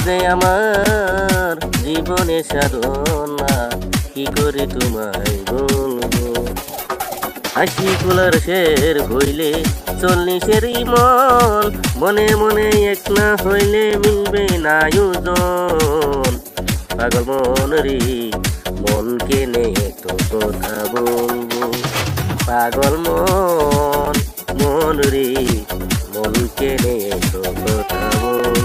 যে আমার জীবনে সাধনা, কি করে তোমায় বলবো। হাসি কুলার শের হইলে 40-এরই মন, মনে মনে এক না হইলে মিলবে না আয়োজন। পাগল মন রে মন কেনে তো কথা বলবো। পাগল মন মন রে মন কেনে তো কথা বলবো।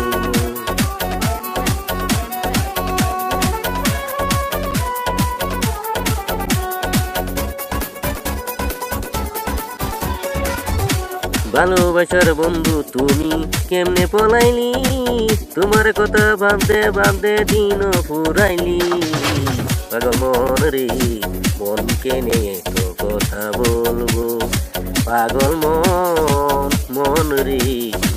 ভালোবাসার বন্ধু তুমি কেমনে পলাইলি, তোমার কথা ভাবতে ভাবতে দিনও ফুরাইলি। পাগল মন রে মন কেনে তো কথা বলবো। পাগল মন মন রে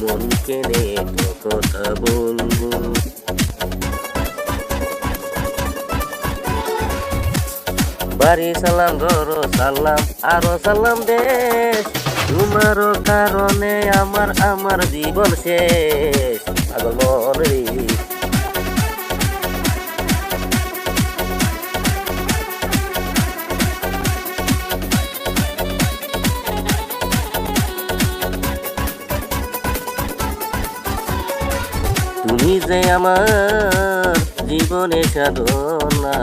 মন কেনে তো কথা বলবো। বাড়ি সালাম ঘর সালাম আরো সালাম দেশ, তোমার কারণে আমার জীবন শেষ। পাগল মন রে তুমি যে আমার জীবনে সাধনা,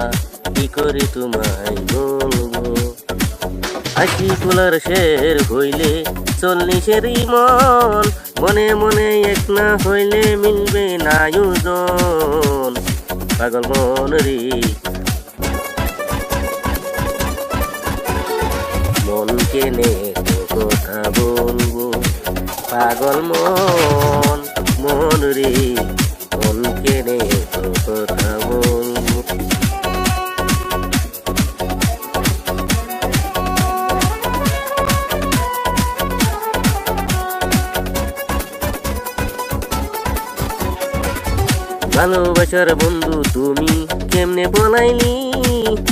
কি করে তোমায় বলবো। হাসি কুলার শের হইলে 40-এরই মন, মনে মনে এক না হইলে মিলবে না আয়োজন। পাগল মন রে মন কেনে তো কথা বলবো। পাগল মন মন রে মন কেনে তো কথা বলবো। ভালোবাসার বন্ধু তুমি কেমনে বলাইলি,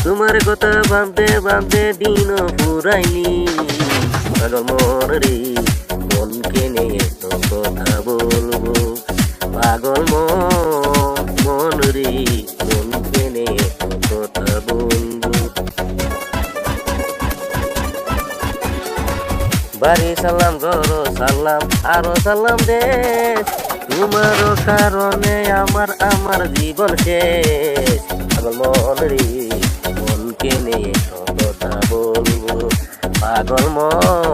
তোমার কথা ভাবতে ভাবতে দিনও ফুরাইলি। পাগল মন রে মন কেনে তো কথা বলবো। পাগল মন মন রে মন কেনে তো কথা বলবো। বাড়ি সালাম ঘর সালাম আরো সালাম দেশ, তোমার কারণে আমার জীবন শেষ। পাগল মন রে মন কেনে তো কথা বলবো। পাগল মন